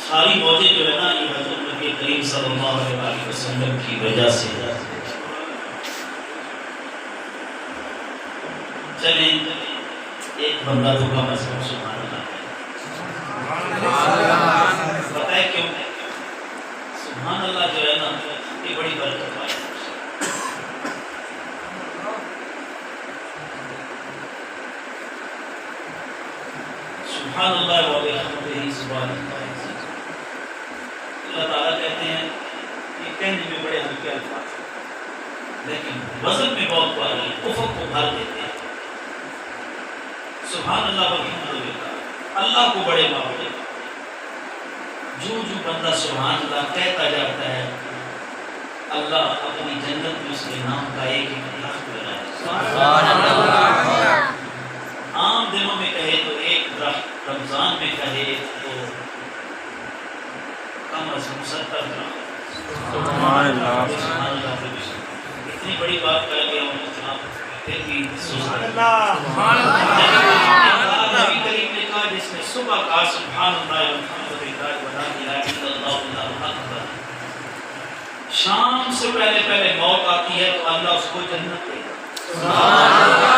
ساری موجیں جو ہے نا یہ حضرت نبی کریم صلی اللہ علیہ وسلم کی وجہ سے ہے۔ چلیں ایک بندہ تو کم از کم سبحان اللہ پتہ ہے کیوں؟ سبحان اللہ جو ہے نا یہ بڑی برکت والی ہے۔ سبحان اللہ و بحمدہ سبحان اللہ۔ اللہ تعالیٰ کہتے ہیں یہ کہنے میں بڑے ہلکے الفاظ ہیں لیکن وزن میں بہت بھاری ہے، افق کو بھر دیتے ہیں۔ سبحان اللہ و بحمدہ، اللہ کو بڑے معبود۔ جو بندہ سبحان اللہ کہتا جاتا ہے اللہ اپنی جنت میں اس کے نام کا ایک درخت لگائے۔ سبحان اللہ۔ عام دنوں میں کہے تو ایک درخت، رمضان میں کہے تو کم از کم 70 درخت۔ سبحان اللہ۔ اتنی بڑی بات کر گیا ہوں جناب، پھر بھی سبحان اللہ۔ نبی کریم نے کہا جس نے صبح کہا سبحان اللہ والحمدللہ ولا الہ الا اللہ واللہ اکبر، شام سے پہلے موت آتی ہے تو اللہ اس کو جنت دے گا۔ سبحان اللہ۔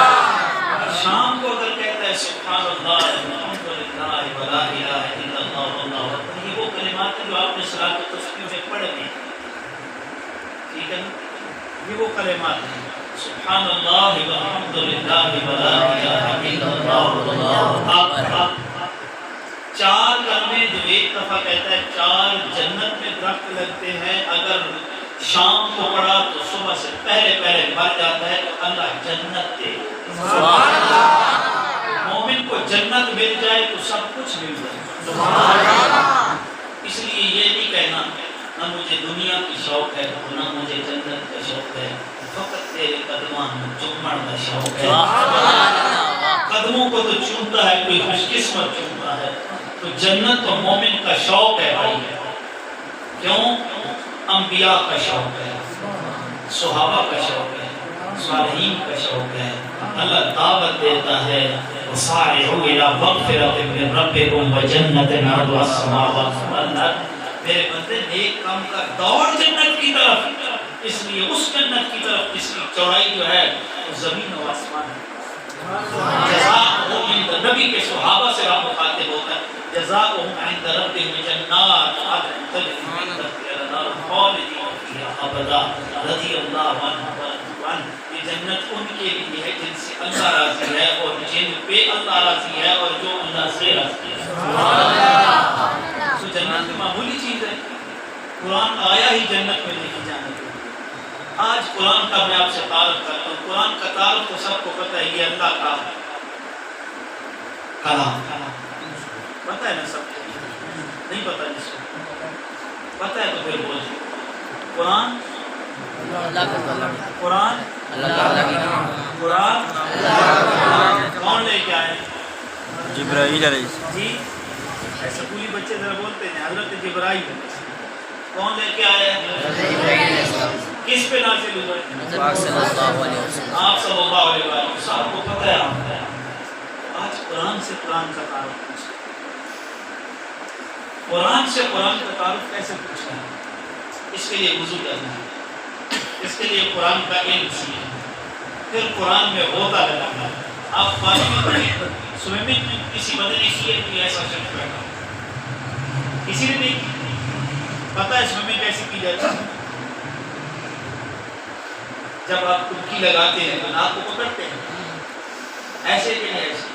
شام کو اگر کہتا ہے سبحان اللہ الحمدللہ ولا الہ الا اللہ واللہ اکبر، یہ وہ کلمات ہیں جو آپ نے صلاۃ و تسبیح میں پڑھے ہیں، ٹھیک ہے نا؟ یہ وہ کلمات ہیں سبحان اللہ والحمدللہ ولا الہ الا اللہ واللہ اکبر۔ 4 کلمے جو ایک دفعہ کہتا ہے 4 جنت میں درخت لگتے ہیں، اگر شام کو پڑھا تو صبح سے پہلے مر جاتا ہے تو اللہ جنت دے۔ سبحان اللہ۔ مومن کو جنت مل جائے تو سب کچھ مل جائے۔ سبحان اللہ۔ اس لیے یہ نہیں کہنا نہ مجھے دنیا کی شوق ہے نہ مجھے جنت کا شوق ہے، فقط تیرے قدموں میں چومنے کا شوق ہے۔ قدموں کو تو چومتا ہے کوئی خوش قسمت چومتا ہے، تو جنت تو مومن کا شوق ہے بھائی۔ کیوں؟ انبیاء کا شوق ہے، صحابہ کا شوق ہے، صالحین کا شوق ہے۔ اللہ دعوت دیتا ہے وَسَارِعُوا إِلَىٰ مَغْفِرَةٍ مِّن رَّبِّكُمْ وَجَنَّةٍ عَرْضُهَا السَّمَاوَاتُ وَالْأَرْضُ۔ میرے بندے نیک کام کا دوڑ جنت کی طرف، اس لیے اس جنت کی طرف جس کی چوڑائی جو ہے وہ زمین و آسمان ہے۔ جزاؤہم عند، نبی کے صحابہ سے آپ مخاطب ہوتا ہے، جزاؤہم عند ربہم جنات عدن تجری من تحتہا الانہار خالدین فیہا ابدا رضی اللہ عنہم ورضوا عنہ۔ یہ جنت ان کے لیے ہے جن سے اللہ راضی ہے اور جن پہ اللہ راضی ہے اور جو اللہ سے راضی ہے۔ سبحان اللہ۔ تو جنت کی معمولی چیز ہے، قرآن آیا ہی جنت میں لے کے جانے کے لیے۔ آج قرآن کا میں آپ سے تعارف کرتا ہوں۔ قرآن کا تعارف تو سب کو پتہ ہے، یہ اللہ کا کلام پتہ ہے نا سب کو؟ نہیں پتہ جس کو پتہ ہے تو پھر بول قرآن اللہ کا کلام، قرآن اللہ کا کلام، قرآن اللہ کا کلام۔ کون لے کے آئے؟ جبرائیل علیہ السلام۔ جی ایسے پوری بچے ذرا بولتے ہیں حضرت جبرائیل۔ کون لے کے آئے؟ کس پہ نازل ہوئے؟ آپ صلی اللہ علیہ وسلم۔ آپ صلی اللہ علیہ وسلم۔ آپ کو پتہ ہے آج قرآن سے قرآن کا تعارف پوچھا، قرآن سے قرآن کا تعارف کیسے پوچھنا ہے؟ اس کے لیے وضو کرنا ہے، اس کے لیے قرآن کا علم سیکھنا ہے، پھر قرآن میں غوطہ لگانا ہے۔ آپ پانی میں سوئمنگ میں کسی بندے نے کی ہے کہ ایسا شخص بیٹھا، کسی نے نہیں کی؟ پتہ ہے سوئمنگ کیسے کی جاتی ہے؟ جب آپ ڈبکی لگاتے ہیں تو ناک کو پکڑتے ہیں، ایسے کہ نہیں ایسے؟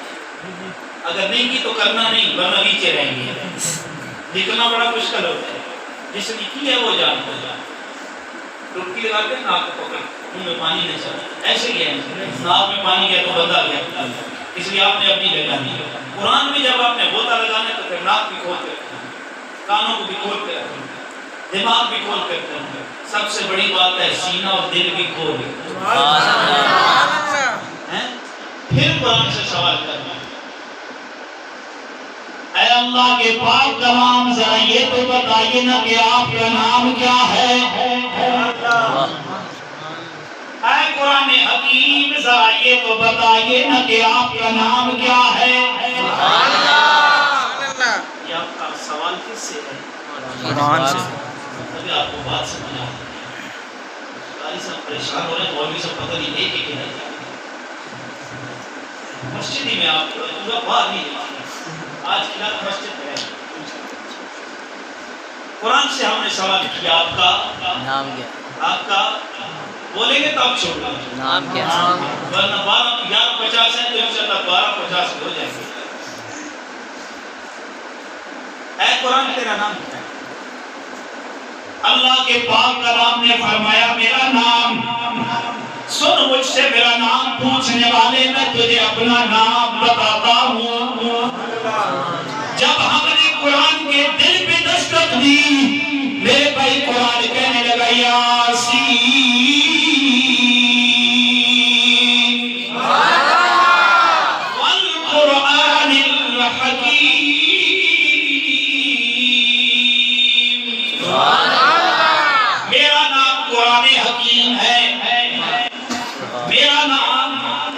اگر نہیں کی تو کرنا نہیں ورنہ نیچے رہیں گے، دکھنا بڑا مشکل ہوتا ہے۔ جس نے کی ہے وہ جانتا ہے۔ ڈبکی لگاتے ہیں ناک کو پکڑ، منہ میں پانی نہیں چلتا، ایسے ہی ہے، ناک میں پانی گیا تو بندہ گیا، اس لیے آپ نے اپنی لگانی ہے۔ قرآن میں جب آپ نے غوطہ لگانا ہے تو پھر ناک بھی کھول کر کانوں کو بھی کھول کر دماغ بھی کھول کر سب سے بڑی بات ہے سینہ اور دل بھی کھول کر، پھر قرآن سے سوال کرنا۔ اے اللہ کے پاک کلام ذرا یہ تو بتائیے نا کہ آپ کا نام کیا ہے؟ اے قرآن حکیم ذرا یہ تو بتائیے نا کہ آپ کا نام کیا ہے؟ یہ آپ کا سوال سوال کس سے ہے؟ قرآن سے. ابھی آپ کو بات سمجھ آ قاری صاحب پریشان ہو رہے ہیں، مولوی صاحب پتہ نہیں ایک ایک نہیں. مسجد ہی میں آپ پورا باہر نہیں دیکھیں. آج کی رات مسجد میں ہے. قرآن سے ہم نے سوال کیا آپ کا نام کیا؟ آپ کا بولیں گے تو آپ چھوڑ دیں. نام کیا؟ ورنہ 11:50 ہے تو انشاءاللہ 12:50 ہو جائیں گے. اے قرآن تیرا نام کیا ہے؟ اللہ کے پاک کلام نے فرمایا میرا نام سن مجھ سے میرا نام پوچھنے والے میں تجھے اپنا نام بتاتا ہوں. جب ہم نے قرآن کے دل پہ دستک دی میرے بھائی قرآن کہنے لگا یاسین والقرآن الحکیم. میرا نام قرآن حکیم ہے. میرا نام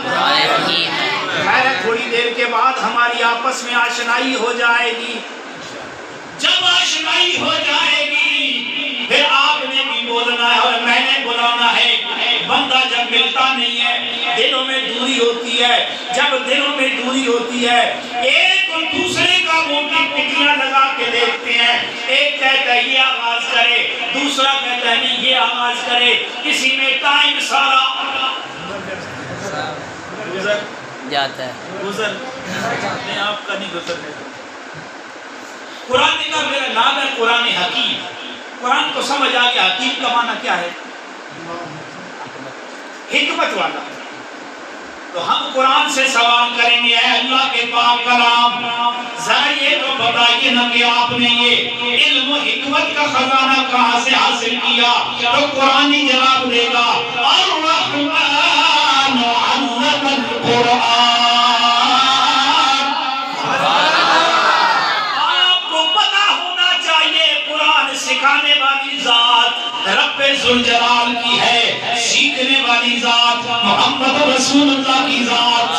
قرآن حکیم ہے. خیر تھوڑی دیر کے بعد ہماری آپس میں آشنائی ہو جائے گی. جب آشنائی ہو جائے گی پھر آپ نے بھی بولنا ہے اور میں نے بلانا ہے. بندہ جب ملتا نہیں ہے دلوں میں دوری ہوتی ہے. جب دلوں میں دوری ہوتی ہے ایک اور دوسرے کا منہ کی پٹیاں لگا کے دیکھتے ہیں. ایک کہتا ہے یہ آغاز کرے, دوسرا کہتا ہے نہیں یہ آغاز کرے. کسی میں ٹائم سارا گزر جاتا ہے. گزر نہیں آپ کا نہیں گزرنے. قرآن نے کہا میرا نام ہے قرآن حکیم. قرآن کو سمجھ آ گیا حکیم کا معنی کیا ہے؟ حکمت والا. تو ہم قرآن سے سوال کریں گے اے اللہ کے پاک کلام ذرا یہ تو بتائیے نا کہ آپ نے یہ علم و حکمت کا خزانہ کہاں سے حاصل کیا؟ تو قرآن ہی جواب دے گا الرحمن علم القرآن. آپ کو پتا ہونا چاہیے قرآن سکھانے والی ذات رب ذوالجلال کی ہے, سیکھنے والی ذات محمد رسول اللہ کی ذات.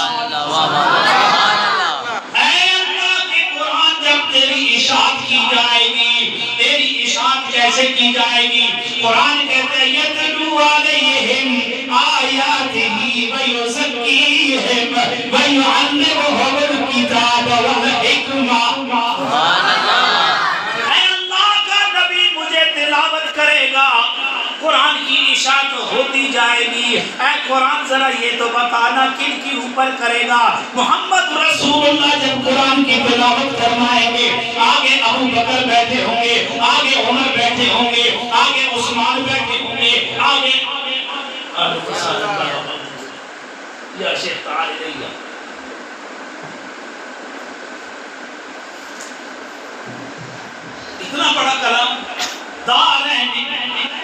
اے اللہ کے قرآن جب تیری اشاعت کی جائے گی, تیری اشاعت کیسے کی جائے گی؟ قرآن کہتے ہیں یتلو علیہم آیاتہ ویزکیہم ویعلمہم الکتاب والحکمہ. کرے گا قرآن کی اشاعت ہوتی جائے گی. اے قرآن ذرا یہ تو بتانا کن کی اوپر کرے گا؟ محمد رسول اللہ جب قرآن کی تلاوت فرمائیں گے آگے ابو بکر بیٹھے ہوں گے, آگے عمر بیٹھے ہوں گے, آگے عثمان بیٹھے ہوں گے, آگے یا شیخ تعالی رہیہ. اتنا بڑا کلام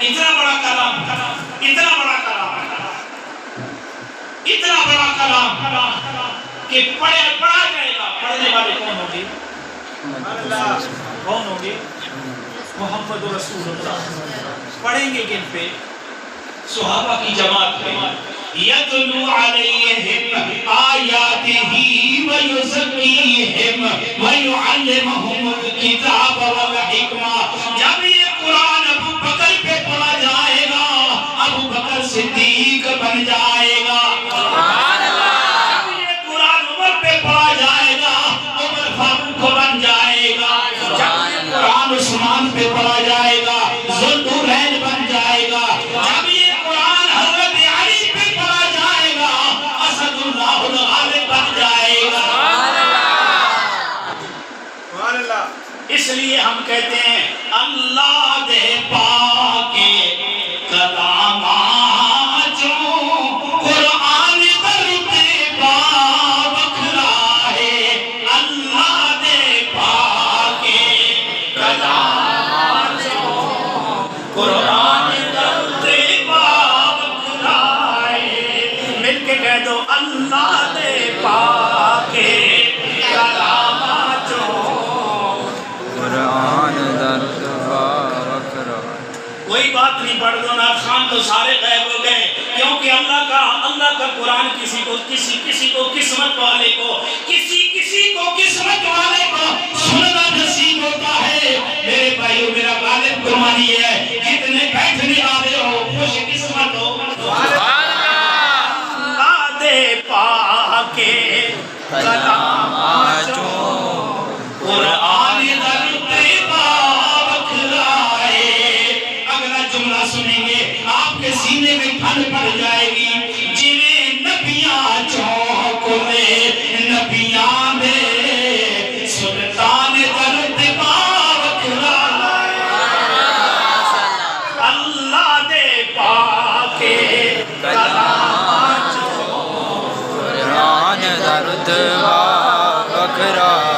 اتنا بڑا کلام کہ پڑھا جائے گا. پڑھنے والے کون ہوں گے؟ کون ہوں گے؟ محمد رسول اللہ. پڑھیں گے کن پہ؟ صحابہ کی جماعت پہ. یتلو علیہم آیاتہ ویزکیہم ویعلمہم الکتاب والحکمہ. جب یہ قرآن ابو بکر پہ پڑھا جائے گا ابو بکر صدیق بن جائے گا. جب یہ قرآن عمر پہ پڑھا جائے گا عمر فاروق بن جائے گا. جب یہ قرآن عثمان پہ پڑھا جائے گا ذوالنورین بن جائے گا. جب یہ قرآن حضرت علی پہ پڑھا جائے گا اسد اللہ الغالب بن جائے گا. اس لیے ہم کہتے ہیں اللہ دے پاکے کلامات جو قرآن درتے بابکھرا ہے. اللہ دے پاکے کلامات جو قرآن درتے بابکھرا ہے. مل کے کہہ دو اللہ دے پاکے کلامات جو قرآن درد بابکرا. کوئی بات نہیں پڑھ دو نا خان تو سارے غائب ہو گئے کیونکہ اللہ کا قرآن کسی کو قسمت والے کو قسمت والے کو سننا نصیب ہوتا ہے.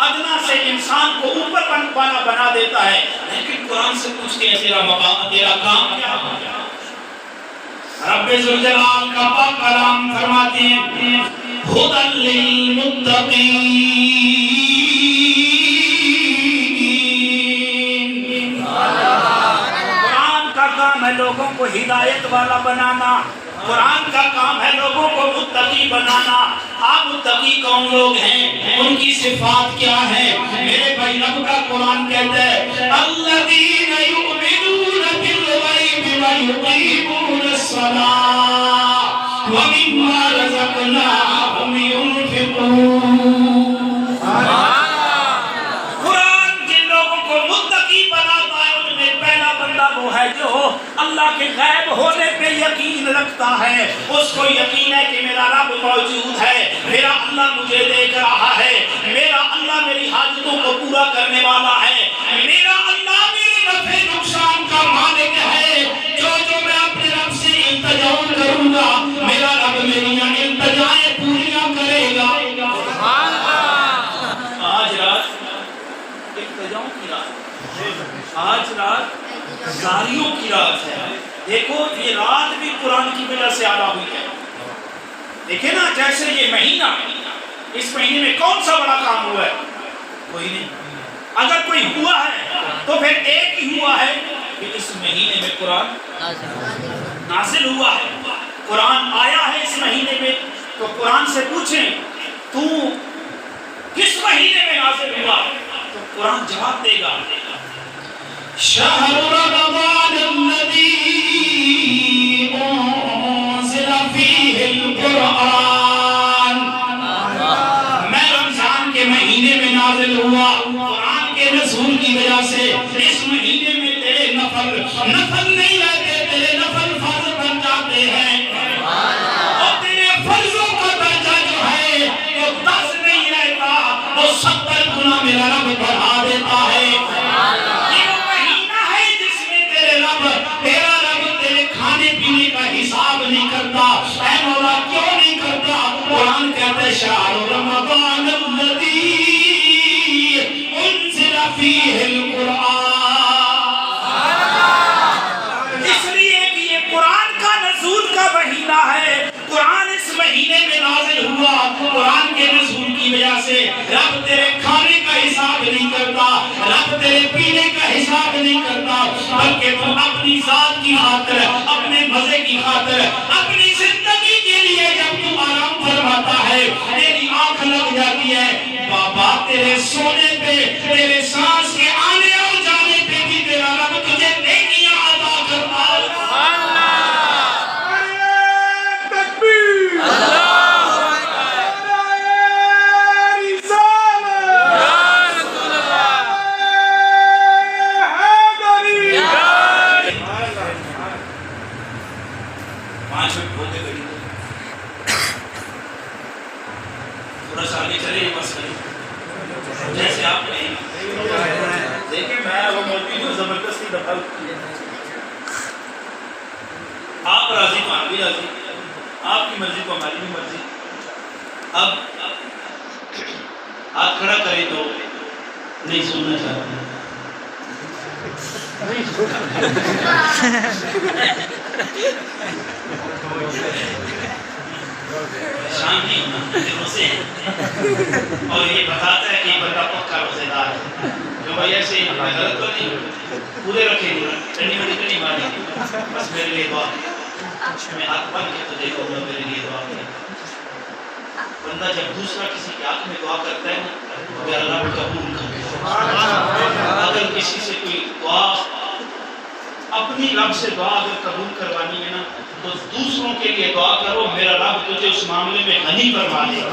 ادنا سے انسان کو اوپر والا بنا دیتا ہے. لیکن قرآن سے پوچھتے ہیں تیرا مقام, تیرا کام کیا ہے؟ رب ذوالجلال کا پاک کلام فرماتے ہیں ہدی للمتقین, قرآن کا کام ہے لوگوں کو ہدایت والا بنانا, قرآن کا کام ہے لوگوں کو متقی بنانا. آپ متقی کون لوگ ہیں, ان کی صفات کیا ہے؟ میرے بھائی رب کا قرآن کہتا ہے الذین یؤمنون بالغیب ویقیمون الصلاۃ ومما رزقناہم ينفقون. قرآن جن لوگوں کو متقی بناتا ہے ان میں پہلا بندہ وہ ہے جو اللہ کے غیب ہونے پہ یقین رکھتا ہے. اس کو یقین ہے کہ میرا رب موجود ہے, میرا اللہ مجھے دیکھ رہا ہے, میرا اللہ میری حاجتوں کو پورا کرنے والا ہے, میرا اللہ میرے نفع نقصان کا مالک ہے. جو میں اپنے رب سے التجا کروں گا میرا رب میری التجائیں پوریاں کرے گا. آج رات التجاؤں کی رات, آج رات زاریوں کی رات ہے. دیکھو یہ رات بھی قرآن کی وجہ سے آلہ ہوئی ہے. دیکھیں نا جیسے یہ مہینہ, اس مہینے میں کون سا بڑا کام ہوا ہے؟ کوئی نہیں. اگر کوئی ہوا ہے تو پھر ایک ہی ہوا ہے کہ اس مہینے میں قرآن نازل ہوا ہے, قرآن آیا ہے اس مہینے میں. تو قرآن سے پوچھیں تو کس مہینے میں نازل ہوا, تو قرآن جواب دے گا شہر رمضان الذی انزل فیہ القرآن, میں رمضان کے مہینے میں نازل ہوا. قرآن کے نزول کی وجہ سے اس مہینے میں تیرے نفل نہیں رہتے, تیرے نفل فرض بن جاتے ہیں, اور تیرے فرضوں کا درجہ جو ہے وہ 10 نہیں رہتا, وہ 70 گنا میرا رب بڑھا دیتا ہے. تیرا رب تیرے کھانے پینے کا حساب نہیں کرتا. اے مولا کیوں نہیں کرتا؟ قرآن کہتا ہے شہر رمضان الذی انزل فیہ القرآن, اس لیے کہ یہ قرآن کا نزول کا مہینہ ہے. قرآن اس مہینے میں نازل ہوا. قرآن کے نزول کی وجہ سے رب تیرے کھانے کا حساب نہیں کرتا, رب تیرے پینے کا حساب نہیں کرتا, بلکہ تو اپنی ذات کی خاطر, اپنے مزے کی خاطر, اپنی زندگی کے لیے جب تو آرام فرماتا ہے, تیری آنکھ لگ جاتی ہے, بابا تیرے سونے پہ, تیرے سانس کے آنے اور جانے پہ بھی تیرا رب تجھے نیکیاں عطا کرتا ہے. تھوڑا سا آگے چلے بس جیسے آپ نے دیکھیں میں وہ مولوی جو زبردستی دخل آپ راضی تو ہم بھی راضی, آپ کی مرضی تو ہماری بھی مرضی. اب ہاتھ کھڑا کریں تو نہیں سننا چاہتے, شان نہیں ہونا روزے, اور یہ بتاتا ہے کہ یہ بندہ پکا روزے دار ہے. جو بھائی ایسے ہی غلط تو نہیں, پورے رکھیں گے, ٹنڈی بڑی تو نہیں ماریں, بس میرے لیے دعا میں ہاتھ بن کے تو دیکھو گا میرے لیے دعا کریں. بندہ جب دوسرا کسی کے حق میں دعا کرتا ہے تو میرا رب قبول کرتا. اگر کسی سے کوئی دعا اپنی رب سے دعا اگر قبول کروانی ہے نا تو دوسروں کے لیے دعا کرو, میرا رب تجھے اس معاملے میں غنی فرما دے گا.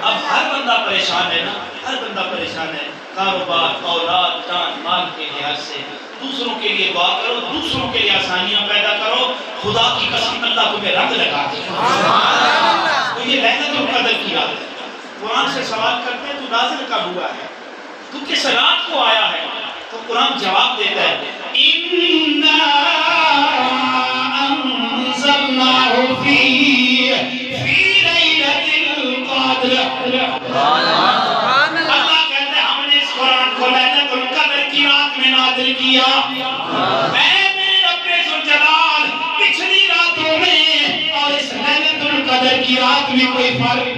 اب ہر بندہ پریشان ہے نا, ہر بندہ پریشان ہے, کاروبار, اولاد, جان مال کے لحاظ سے. دوسروں کے لیے دعا کرو, دوسروں کے لیے آسانیاں پیدا کرو. خدا کی قسم اللہ تمہیں رنگ لگا دے گا. تو یہ لعنت اور قدر کی عادت ہے. قرآن سے سوال کرتے ہیں تو نازل کب ہوا ہے, تو کس رات کو آیا ہے, تو قرآن جواب دیتا ہے اِنَّا أَنزَلْنَاهُ فِي لَيْلَةِ الْقَدْرِ. کیا. اے میرے رب ذوالجلال پچھلی راتوں میں اور اس لیلۃ القدر کی رات میں کوئی فرق،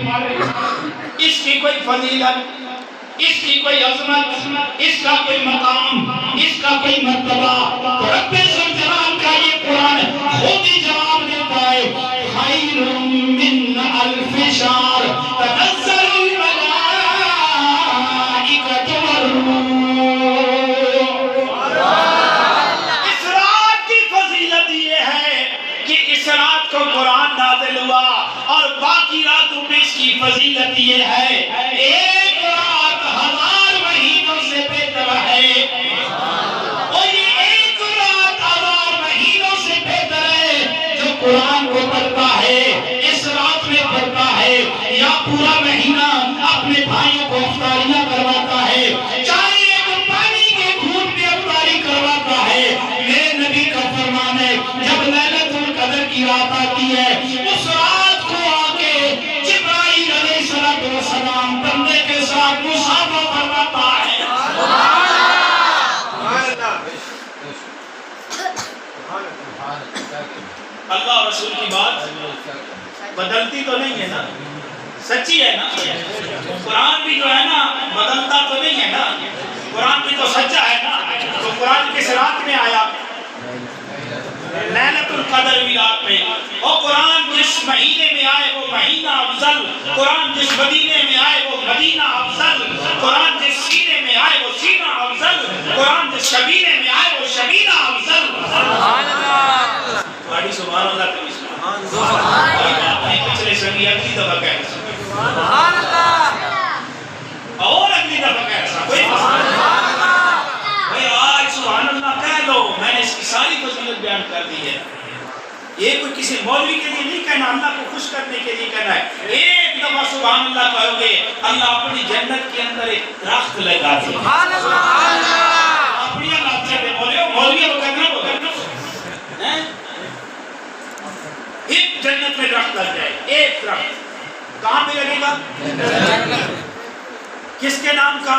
اس کی کوئی فضیلت، اس کی کوئی عظمت، اس کا کوئی مقام، اس کا کوئی مرتبہ. تو رب ذوالجلال کا یہ قرآن خود ہی جواب دیتا ہے خیر من الف شہر تنزل الملائکۃ والروح. اس رات کی فضیلت یہ ہے کہ اس رات کو قرآن نازل ہوا، اور باقی راتوں میں اس کی فضیلت یہ ہے ایک رات 1000 مہینوں سے بہتر ہے. اور یہ ایک رات 1000 مہینوں سے بہتر ہے. جو قرآن کو پڑھتا ہے اس رات میں پڑھتا ہے، یا پورا مہینہ اپنے بھائیوں کو افطاریاں کرواتا ہے، چاہے ایک پانی کے گھونٹ پہ افطاری کرواتا ہے. میرے نبی کا فرمان ہے جب لیلۃ القدر کی رات آتی ہے اس رات کو آ کے جبرائیل علیہ السلام بندے کے ساتھ مصافحہ فرماتا ہے. اللہ اور رسول کی بات بدلتی تو نہیں ہے نا، سچی ہے نا. قرآن بھی جو ہے نا بدلتا تو نہیں ہے نا، قرآن بھی تو سچا ہے نا. تو قرآن کس رات میں آیا؟ لیلۃ القدر کی رات میں. اور قرآن جس مہینے میں آئے وہ مہینہ افضل، قرآن جس مدینے میں آئے وہ مدینہ افضل، قرآن جس سینے میں آئے وہ سینہ افضل، قرآن جس شبینے میں آئے وہ شبینہ افضل. بڑی سبحان اللہ کبھی سبحان اللہ. پچھلے سنگی اگلی دفعہ کہہ سبحان اللہ، اور اگلی دفعہ کہہ کوئی آج سبحان اللہ کہہ لو. میں نے اس کی ساری فضیلت بیان کر دی ہے. یہ کوئی کسی مولوی کے لیے نہیں کہنا، اللہ کو خوش کرنے کے لیے کہنا ہے. ایک دفعہ سبحان اللہ کہو گے اللہ اپنی جنت کے اندر ایک درخت لگا دے. سبحان اللہ. اپنی اللہ سے بولے مولوی کو کرنا وہ کرنا ایک جنت میں درخت لگ جائے. ایک درخت کہاں پہ لگے گا؟ کس کے نام کا؟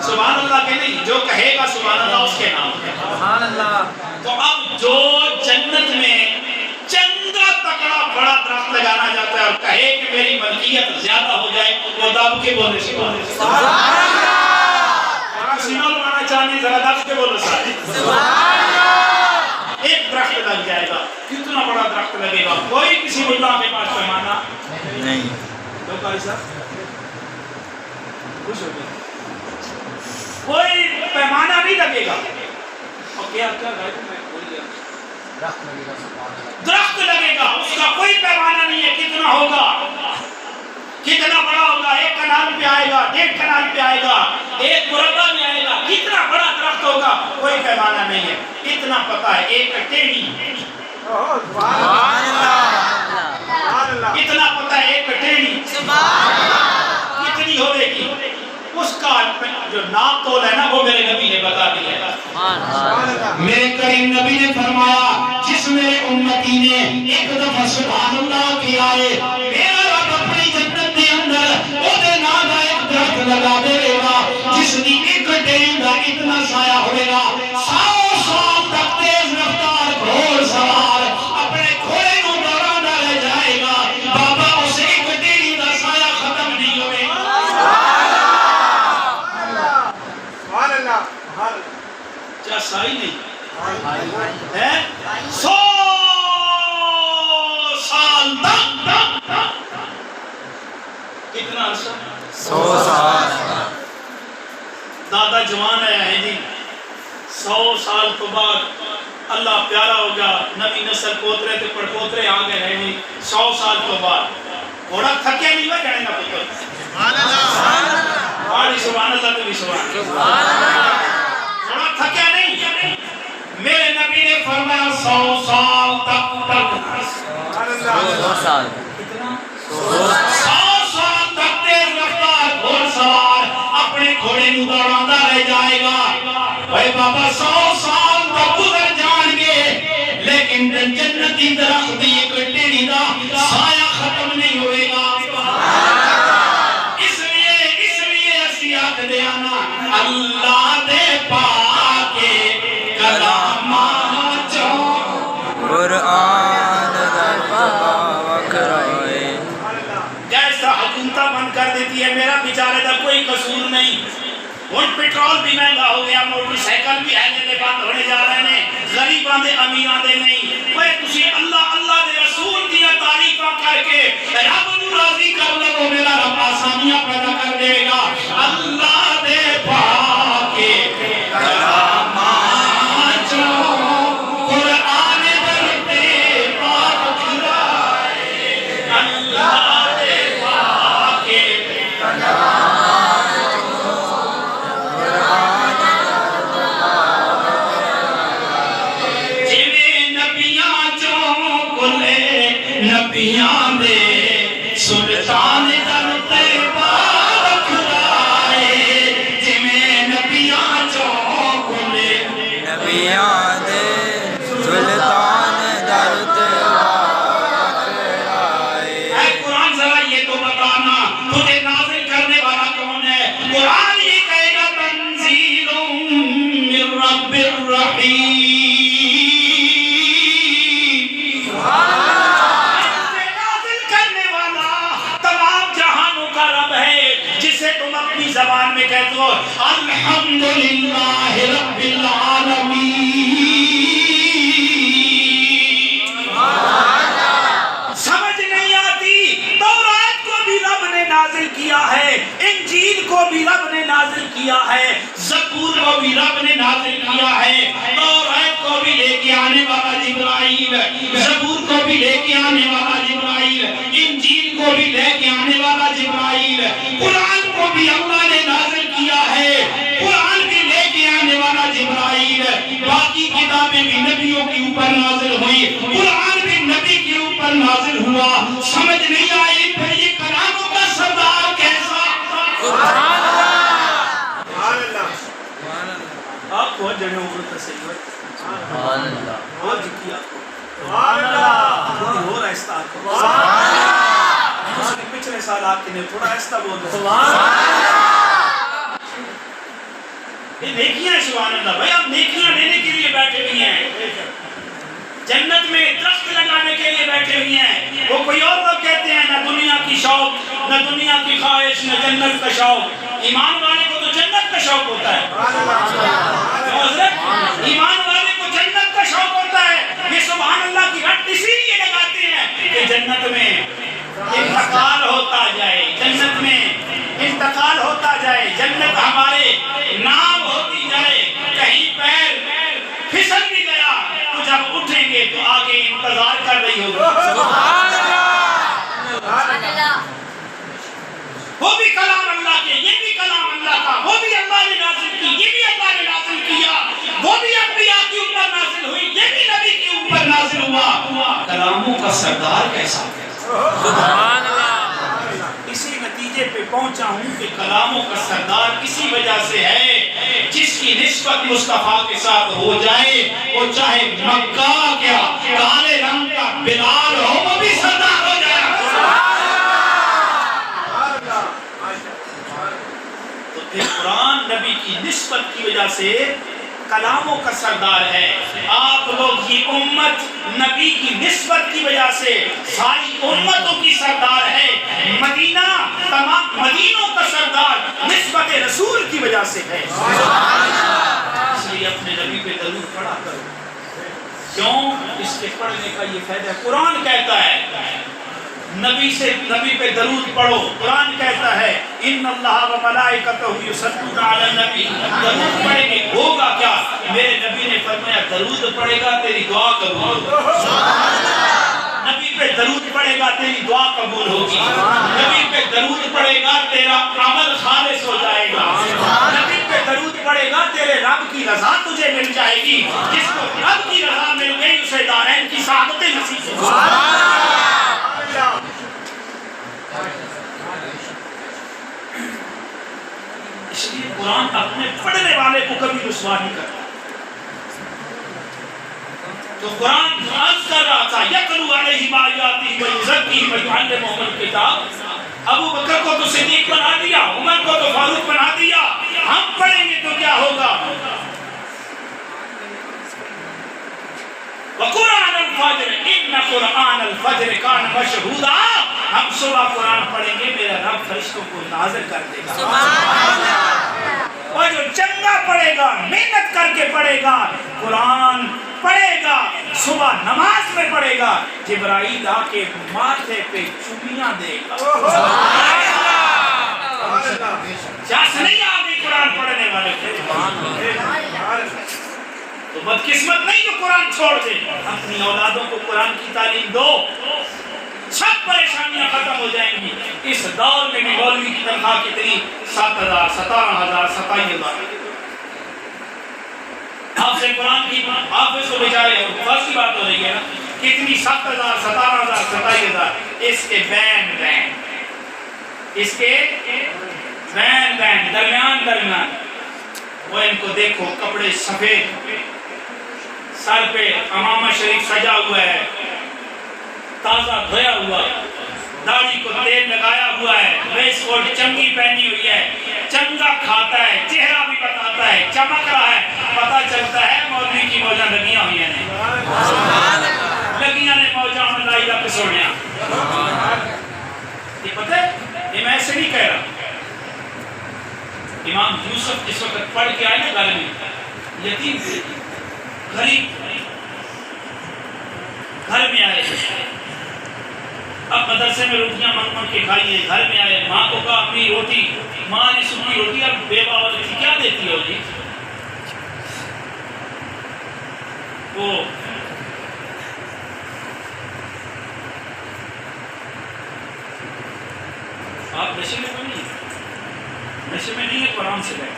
سبحان اللہ کے نہیں، جو کہے گا سبحان اللہ اس کے نام کا. سبحان اللہ. تو اب جو جنت میں چندہ تکڑا بڑا درخت لگانا جاتا ہے اور کہے کہ میری ملکیت زیادہ ہو جائے، وہ دب کے بولے سبحان اللہ. سینہ لگانا چاہیے ذرا دب کے بولو سارے سبحان اللہ. ایک درخت لگ جائے گا. کتنا بڑا درخت لگے گا؟ کوئی کسی ملا کے پاس پیمانہ نہیں. تو قاری صاحب خوش ہو گئے. کوئی پیمانہ نہیں لگے گا. اور کیا میں بھول گیا. درخت لگے گا، اس کا کوئی پیمانہ نہیں ہے. کتنا ہوگا، کتنا بڑا ہوگا؟ 1 کنال پہ آئے گا، 1.5 کنال پہ آئے گا، 1 مربع میں آئے گا. کتنا بڑا درخت ہوگا کوئی پیمانہ نہیں ہے. اتنا پتا ہے ایک ٹیڑھی، اتنا پتا ہے ایک ٹیڑھی کتنی ہوئے گی. اس کا جو ناپ تول ہے نا وہ میرے نبی نے بتا دیا. میرے کریم نبی نے فرمایا جس میرے امتی نے ایک دفعہ سبحان اللہ کیا ہے میرا رب اپنی جنت کے اندر وہ دے نادا ایک درخت لگا دے گا جس کی ایک ٹیڑھی کا اتنا سایہ ہوئے گا. 100 سال تک تیز رفتار گھوڑ سوار اپنے گھوڑے کو دوڑاتا رہ جائے گا. بابا اسے ایک ٹیڑھی کا سایہ ختم نہیں ہوئے گا. کیا سائی نہیں ہے؟ 100 سال تک. کتنا عرصہ؟ 100 سال. دادا جوان ہے جی. 100 سال تو بعد اللہ پیارا ہو گیا، نبی نسل پوترے تے پڑپوترے آ گئے ہیں جی. 100 سال تو بعد گھوڑا تھکیا نہیں ہوا جانے نہ پتر. سبحان اللہ. بڑی سبحان اللہ. تو بھی سبحان اللہ. گھوڑا تھکیا نہیں. میرے نبی نے فرمایا 100 سال تک 100 سال. کتنا؟ 100 سال تک تیز رفتار گھوڑ سوار اپنے گھوڑے کو دوڑاتا رہ جائے گا. بھائی بابا 100 سال تک گزر جان گے لیکن جنتی درخت دی ایک ٹیڑھی دا سایہ ختم نہیں ہوئے گا. اس لیے اسی آکھ دے آنا اللہ دے پاک ہوں پیٹرول بھی مہنگا ہو گیا موٹر سائیکل بھی ہے جڑے بند ہونے جا رہے ہیں غریباں دے امیراں دے نہیں اوے تسی اللہ اللہ دے رسول دی تعریفاں کر کے رب نو راضی کر لو میرا رب آسانیاں پیدا کر دے گا اللہ دے پاک کلامات جو قرآن درتے پاک کھلائے اللہ دے پاک کلامات نبیاں دے سلطان در تے پاک کھلائے جویں نبیاں چوں کھلے نبیاں دے سلطان در تے پاک کھلائے اے قرآن ذرا یہ تو بتانا تجھے نازل کرنے والا کون ہے قرآن یہ کہے گا تنزیل من رب الرحیم زبان میں کہتے ہو الحمدللہ رب العالمین سمجھ نہیں آتی تورات کو بھی رب نے نازل کیا ہے انجیل کو بھی رب نے نازل کیا ہے زبور کو بھی رب نے نازل کیا ہے تورات کو بھی لے کے آنے والا جبرائیل زبور کو بھی لے کے آنے والا جبرائیل انجیل کو بھی لے کے آنے والا جبرائیل قرآن کو بھی اللہ نے نازل کیا ہے قرآن بھی لے کے آنے والا جبرائیل باقی کتابیں بھی نبیوں کے اوپر نازل ہوئی قرآن بھی نبی کے اوپر نازل ہوا سمجھ نہیں آئی پھر یہ کلاموں کا سردار کیسا سبحان اللہ آپ کو جڑے اوپر تصویر سبحان اللہ اور جکی آپ کو سبحان اللہ تھوڑی اور آہستہ آپ کو سبحان اللہ پچھلے سال آپ کے نے تھوڑا آہستہ بول دو سبحان اللہ یہ نیکیاں ہیں سبحان اللہ بھائی آپ نیکیاں لینے کے لیے بیٹھے ہوئی ہیں جنت میں درخت لگانے کے لیے بیٹھے ہوئی ہیں وہ کوئی اور لوگ کہتے ہیں نہ دنیا کی شوق نہ دنیا کی خواہش نہ جنت کا شوق ایمان والے کو تو جنت کا شوق ہوتا ہے ایمان والے کو جنت کا شوق ہوتا ہے یہ سبحان اللہ کی رٹ اسی لیے لگاتے ہیں کہ جنت میں انتقال ہوتا جائے جنت میں انتقال ہوتا جائے جنت ہمارے نام ہوتی جائے کہیں پیر پھسل بھی گیا تو جب اٹھیں گے تو آگے انتظار کر رہی ہوگی سبحان اللہ وہ بھی کلام اللہ کے یہ بھی کلام اللہ کا وہ بھی اللہ نے نازل کی یہ بھی اللہ نے نازل کیا وہ بھی انبیاء کے اوپر نازل ہوئی یہ بھی نبی کے اوپر نازل ہوا کلاموں کا سردار کیسا سبحان اللہ اسی نتیجے پہ پہنچا ہوں کہ کلاموں کا سردار اسی وجہ سے ہے جس کی نسبت مصطفیٰ کے ساتھ ہو جائے وہ چاہے مکہ کیا کالے رنگ کا بلال ہو وہ بھی سردار ہو جائے تو پھر قرآن نبی کی نسبت کی وجہ سے کلاموں کا سردار ہے آپ لوگ کی امت نبی کی نسبت کی وجہ سے ساری امتوں کی سردار ہے مدینہ تمام مدینوں کا سردار نسبت رسول کی وجہ سے ہے اس لیے اپنے نبی پہ درود پڑھا کرو کیوں اس کے پڑھنے کا یہ فائدہ ہے قرآن کہتا ہے نبی پہ درود پڑھو قرآن کہتا ہے ان اللہ و ملائکتہ یصلون علی النبی درود پڑھیں گے ہوگا کیا میرے نبی نے فرمایا درود پڑھے گا تیری دعا قبول ہوگی نبی پہ درود پڑھے گا تیری دعا قبول ہوگی نبی پہ درود پڑھے گا تیرا عمل خالص ہو جائے گا نبی پہ درود پڑھے گا تیرے رب کی رضا تجھے مل جائے گی جس کو رب کی رضا مل گئی اسے دارین کی سعادتیں نصیب ہوں اس لیے قرآن اپنے پڑھنے والے کو کبھی رسوا نہیں کرتا تو قرآن عرض کر رہا تھا یتلو علیہم آیاتہ ویزکیہم ویعلمہم الکتاب ابو بکر کو تو صدیق بنا دیا عمر کو تو فاروق بنا دیا ہم پڑھیں گے تو کیا ہوگا وقرآن الفجر ان قرآن الفجر کان مشہودا ہم صبح قرآن پڑھیں گے میرا رب فرشتوں کو نازل کر دے گا سبحان اللہ اور جو چنگا پڑھے گا، محنت کر کے پڑھے گا، قرآن پڑھے گا، صبح نماز میں پڑھے گا، جبرائیل آ کے ماتھے پہ چومیاں دے گا۔ جس نہیں آگے قرآن پڑھنے والے تو بدقسمت نہیں جو قرآن چھوڑ دے۔ اپنی اولادوں کو قرآن کی تعلیم دو، سب پریشانیاں ختم ہو جائیں گی۔ اس دور میں بھی مولوی کی تنخواہ کتنی؟ 7,000 17,000 27,000۔ آپ سے قرآن کی حافظ کو بیچارے فرض کی بات ہو رہی ہے نا، کتنی 7,000 17,000 27,000۔ اس کے بین اس کے بین درمیان وہ ان کو دیکھو، کپڑے سفید، سر پہ امامہ شریف سجا ہوا ہے، تازہ دھویا ہوا، داڑھی کو تیل لگایا ہوا ہے، ویسٹ کوٹ چنگی پہنی ہوئی ہے، چنگا کھاتا ہے، چہرہ بھی بتاتا ہے، چمک رہا ہے، پتہ چلتا ہے مولوی کی موجاں لگیاں ہوئی ہیں، لگیاں نے موجاں میں لائی دا پسوڑیاں۔ یہ پتہ ہے یہ میں ایسے نہیں کہہ رہا۔ امام یوسف جس وقت پڑھ کے آئے نا گھر میں، یتیم تھے، غریب گھر میں آئے، اب مدرسے میں روٹیاں منگ کے کھائی ہیں، گھر میں آئے، ماں کو کہا اپنی روٹی، ماں نے سنی روٹی اب بیوہ والی تھی، کیا دیتی ہو جی؟ وہ آپ نشے میں تو نہیں ہیں، نشے میں نہیں ہے، قرآن سے گئے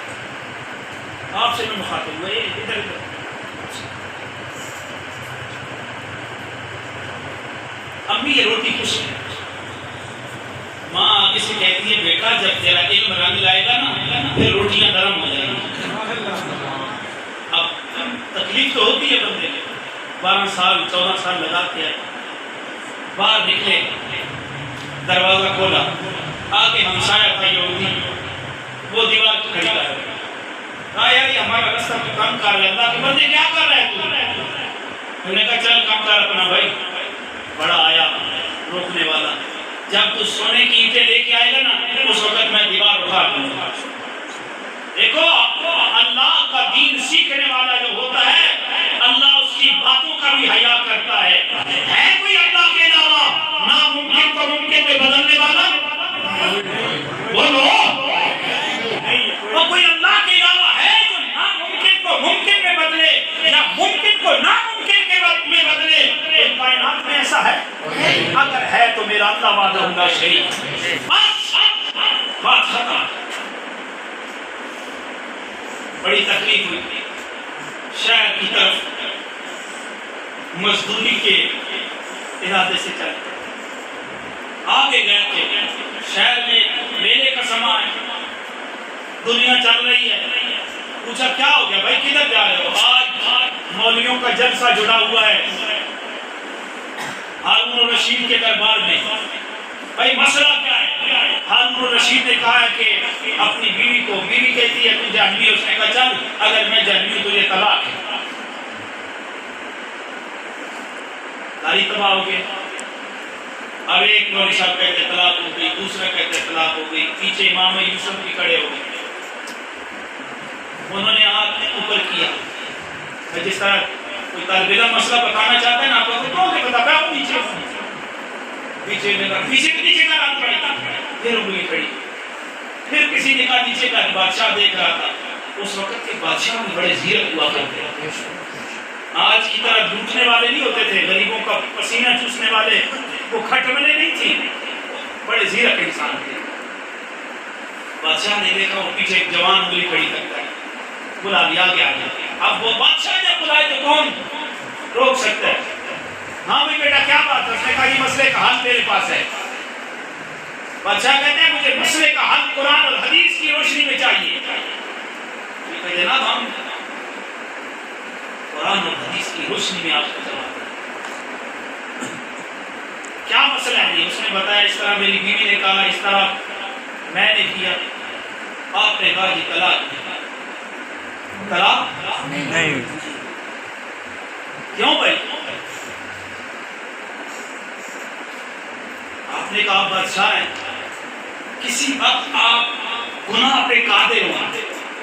آپ سے میں مخاطب ہوا، یہ ادھر امی یہ روٹی خوش ہے۔ ماں آگے سے کہتی ہے بیٹا جب تیرا علم رنگ لائے گا نا پھر روٹیاں گرم ہو جائیں گی۔ اب تکلیف تو ہوتی ہے بندے میں، 12 سال 14 سال لگاتے ہیں، باہر نکلے، دروازہ کھولا، آگے ہمسایہ تھا یہودی، وہ دیوار کو کھڑی کر کہا یار یہ ہمارا رستہ تو کم کر رہا ہے، اللہ کے بندے کیا کر رہے ہیں تو نے کہا چل کم کر اپنا بھائی۔ بڑا آیا روکنے والا، جب تو سونے کی اینٹیں لے کے آئے گا نا اس وقت میں دیوار اٹھا دوں گا۔ دیکھو اللہ کا دین سیکھنے والا جو ہوتا ہے اللہ اس کی باتوں کا بھی حیا کرتا ہے۔ ہے کوئی اللہ کے علاوہ ناممکن کو ممکن میں بدلنے والا؟ بولو کوئی اللہ کے علاوہ ہے جو ناممکن کو ممکن میں بدلے یا ممکن کو ناممکن کے میں بدلے؟ کائنات میں ایسا ہے؟ اگر ہے تو میرا اللہ وعدہ ہوگا شریک، بات ختم۔ بڑی تکلیف ہوئی، شہر کی طرف مزدوری کے ارادے سے چلے، آگے گئے تھے، شہر میں میلے کا سماں ہے، دنیا چل رہی ہے، پوچھا کیا ہو گیا بھائی کدھر جا رہے ہو؟ آج مولویوں کا جلسہ جڑا ہوا ہے ہارون الرشید کے دربار میں، بھائی مسئلہ کیا ہے؟ ہارون الرشید نے کہا ہے کہ اپنی بیوی کو، بیوی کہتی ہے تو جہنمی ہے، اس نے کہا چل اگر میں جہنمی ہوں تو یہ طلاق ہے، ساری تباہ ہو گئے۔ اب ایک مولوی صاحب کہتے طلاق ہو گئی، دوسرا کہتے طلاق ہو گئی، پیچھے امام یوسف بھی کھڑے ہو گئے، انہوں نے ہاتھ اوپر کیا، جس طرح کوئی طالب علم مسئلہ بتانا چاہتا ہے نا آپ کو تو بتا پہ پیچھے پیچھے نے کہا پیچھے کے نیچے کا ہاتھ پڑی، پھر انگلی کھڑی، پھر کسی نے کہا نیچے کا، بادشاہ دیکھ رہا تھا، اس وقت کے بادشاہ بھی بڑے زیرک ہوا کرتے ہیں، آج کی طرح لوٹنے والے نہیں ہوتے تھے، غریبوں کا پسینہ چوسنے والے، وہ کھٹملے نہیں تھی، بڑے زیرک انسان تھے۔ بادشاہ نے دیکھا وہ پیچھے ایک جوان انگلی کھڑی کرتا ہے، بلا لیا گیا، اب وہ بادشاہ جب بلائے تو کون روک سکتا ہے؟ ہاں بھی بیٹا کیا بات ہے؟ اس نے کہا یہ مسئلے کا حل میرے پاس ہے۔ بادشاہ کہتے ہیں مجھے مسئلے کا حل قرآن اور حدیث کی روشنی میں چاہیے۔ یہ کہتے جناب ہم قرآن اور حدیث کی روشنی میں آپ کو جواب دیں، کیا مسئلہ ہے؟ اس نے بتایا اس طرح میری بیوی نے کہا، اس طرح میں نے کیا، آپ نے کہا یہ طلاق نہیں، کیوں بھائی؟ آپ نے کہا بادشاہ ہے، کسی وقت آپ گناہ پہ قادر ہوں،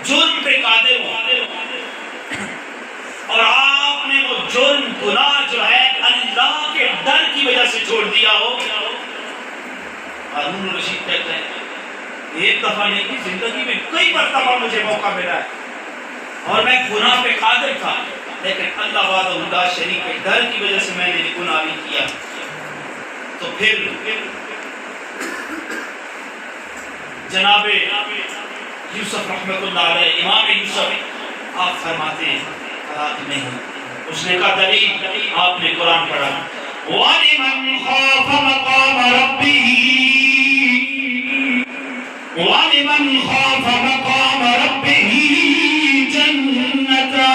جرم پہ قادر ہو، اور آپ نے وہ جرم گناہ جو ہے اللہ کے ڈر کی وجہ سے چھوڑ دیا ہو۔ ہارون رشید کہتے ہیں ایک دفعہ نہیں کی زندگی میں کئی مرتبہ مجھے موقع ملا ہے اور میں گناہ پہ قادر تھا، لیکن اللہ وحدہ لا شریک کے ڈر کی وجہ سے میں نے گناہ نہیں کیا۔ تو پھر جناب یوسف رحمۃ اللہ علیہ، امام یوسف، آپ فرماتے ہیں کہا کہ نہیں، اس نے کہا دلیل، آپ نے قرآن پڑھا وَلِمَنْ خَافَ مَقَامَ رَبِّهِ وَلِمَنْ خَافَ مَقَامَ رَبِّهِ جَنَّتَانِ،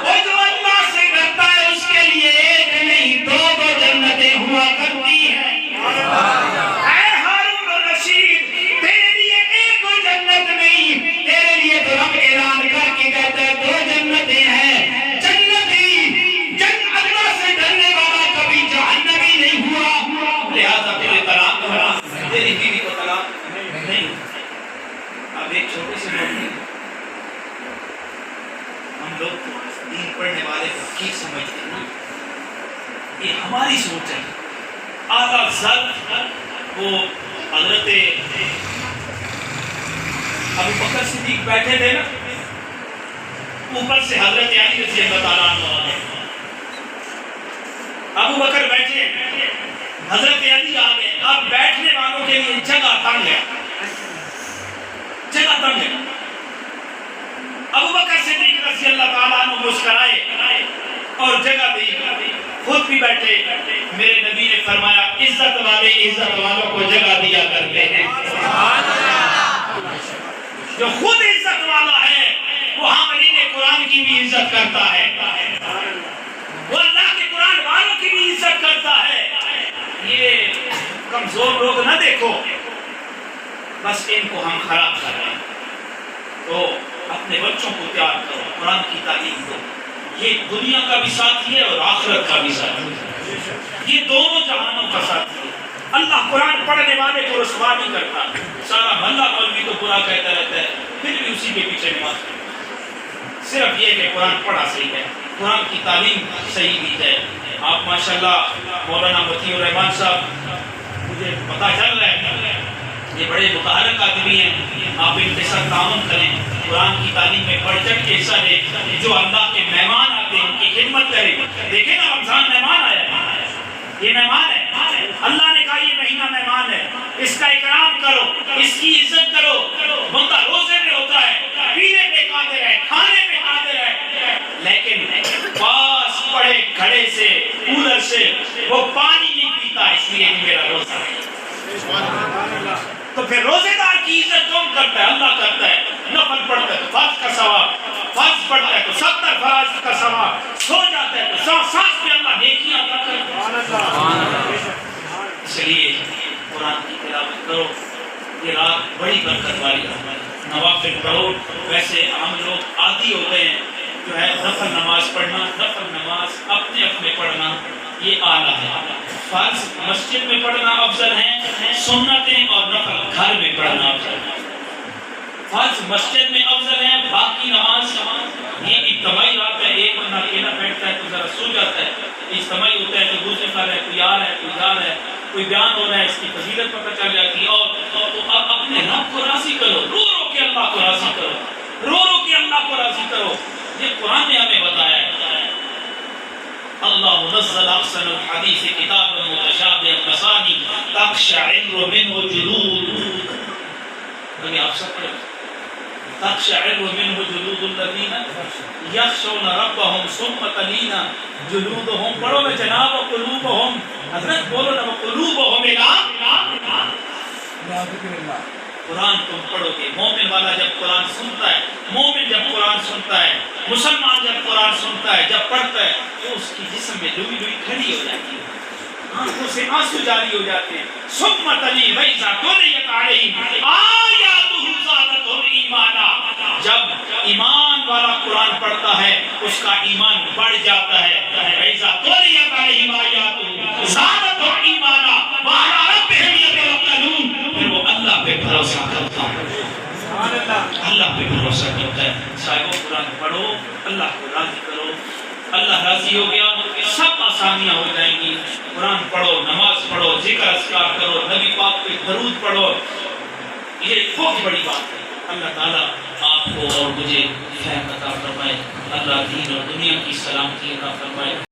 وہ جو اللہ سے ڈرتا ہے اس کے لیے ایک نہیں دو جنتیں ہوا کرتی ہیں۔ اے ہارون الرشید، تیرے لیے ایک کوئی جنت نہیں، تیرے لیے تو رب اعلان کر کے کہتا ہے دو جنتیں ہیں۔ اللہ سے ڈرنے والا کبھی جہنمی نہیں ہوا، لہذا تیرے طلاق ہوا، تیری بیوی کو طلاق نہیں۔ اب ایک چھوٹی سی بات ہے، ہم لوگ دین پڑھنے والے کو ٹھیک سمجھتے ہیں نا، یہ ہماری سوچ ہے۔ آدھا ضرب وہ حضرت ابو بکر صدیق بیٹھے تھے نا، اوپر سے حضرت علی رضی اللہ تعالیٰ عنہ آ گئے، ابو بکر بیٹھے، حضرت علی آ گئے، اب بیٹھنے والوں کے لیے جگہ تنگ ہے، جگہ تنگ ہے۔ ابو بکر صدیق رضی اللہ تعالیٰ عنہ مسکرائے اور جگہ دی، خود بھی بیٹھے۔ میرے نبی نے فرمایا عزت والے عزت والوں کو جگہ دیا کرتے ہیں۔ جو خود عزت والا ہے وہ حاملین قرآن کی بھی عزت کرتا ہے، وہ اللہ کے قرآن والوں کی بھی عزت کرتا ہے۔ یہ کمزور لوگ نہ دیکھو، بس ان کو ہم خراب کر رہے ہیں۔ تو اپنے بچوں کو تیار کرو، قرآن کی تعلیم دو، یہ دنیا کا بھی ساتھی ہے اور آخرت کا بھی ساتھی ہے، یہ دونوں جہانوں کا ساتھی ہے۔ اللہ قرآن پڑھنے والے کو رسوا نہیں کرتا، سارا محلہ مولوی تو برا کہتا رہتا ہے، پھر بھی اسی کے پیچھے نماز پڑھتا، صرف یہ کہ قرآن پڑھا صحیح ہے، قرآن کی تعلیم صحیح دی جائے۔ آپ ماشاءاللہ مولانا مطیع الرحمان صاحب، مجھے پتہ چل رہا ہے یہ بڑے متحرک آدمی ہیں، آپ ان کے ساتھ تعاون کریں، قرآن کی تعلیم میں بڑھ چڑھ کے حصہ لیں، جو اللہ کے مہمان آتے ہیں ان کی خدمت کریں۔ دیکھیں نا رمضان مہمان آیا ہے، یہ مہمان ہے، اللہ نے کہا یہ مہینہ مہمان ہے، اس کا اکرام کرو، اس کی عزت کرو۔ بندہ روزے میں ہوتا ہے، پینے پہ قادر ہے، کھانے پہ قادر ہے، لیکن پاس پڑے گھڑے سے کولر سے وہ پانی نہیں پیتا، اس لیے کہ میرا روزہ ہے۔ تو پھر روزے دار کی عزت کون کرتا ہے؟ اللہ کرتا ہے۔ نفل پڑھتا ہے تو فرض کا ثواب، فرض پڑھتا ہے تو 70 فرائض کا ثواب، سو جاتا ہے تو 100 پہ اللہ نیکیاں عطا کرتا ہے۔ اس لیے قرآن کی تلاوت کرو، یہ رات بڑی برکت والی ہے، نوافل پڑھو۔ ویسے ہم لوگ عادی ہوتے ہیں جو ہے نفل نماز پڑھنا، نفل نماز اپنے اپنے پڑھنا یہ اعلیٰ ہے، فرض مسجد میں پڑھنا افضل ہے، سنتیں اور نفل گھر میں پڑھنا افضل ہے۔ فرض مسجد میں افضل ہے، باقی نماز یہ اجتماعی رات ہے، ایک بندہ اکیلا بیٹھتا ہے تو ذرا سو جاتا ہے، اجتماعی ہوتا ہے تو دوسرے کھا ہے، کوئی آ رہا ہے کوئی جا رہا ہے، کوئی بیان ہو رہا ہے، اس کی فضیلت پتہ چل جاتی ہے۔ اور اب اپنے رب کو راضی کرو، رو رو کے اللہ کو راضی کرو، رو رو کے اللہ کو راضی کرو، یہ قرآن نے ہمیں بتایا ہے۔ اللہ نزل احسن الحدیث کتابا متشابہا مثانی تقشعر منہ جلود، یعنی آپ سب پڑھیں تقشعر منہ جلود الذین یخشون ربهم ثم تلین جلودهم، پڑھو میں جناب قلوبهم، حضرت بولو نا قلوبهم قرآن تم پڑھو گے، مومن والا جب قرآن سنتا ہے، مومن جب قرآن سنتا ہے، مسلمان جب قرآن سنتا ہے، جب پڑھتا ہے تو اس کی جسم میں لوئی لوئی کھڑی ہو جاتی ہے، آنکھوں سے آنسو جاری ہو جاتے ہیں۔ ثم تلی وَإِذَا تُلِيَتْ عَلَيْهِمْ آیَاتُهُ زَادَتْهُمْ ایمانا، جب ایمان والا قرآن پڑھتا ہے اس کا ایمان بڑھ جاتا ہے۔ وَإِذَا تُلِيَتْ عَلَيْهِمْ آیَاتُهُ زَادَتْهُمْ ایمانا وَعَلَىٰ رَبِّهِمْ يَتَوَکَّلُونَ، پھر وہ اللہ پہ بھروسہ کرتا ہوں، اللہ پہ بھروسہ کرتا ہے۔ صاحبوں قرآن پڑھو، اللہ کو راضی کرو، اللہ راضی ہو گیا سب آسانیاں ہو جائیں گی۔ قرآن پڑھو، نماز پڑھو، ذکر اذکار کرو، نبی پاک پہ درود پڑھو، یہ بہت بڑی بات ہے۔ اللہ تعالیٰ آپ کو اور مجھے فہم عطا فرمائے، اللہ دین اور دنیا کی سلامتی عطا فرمائے۔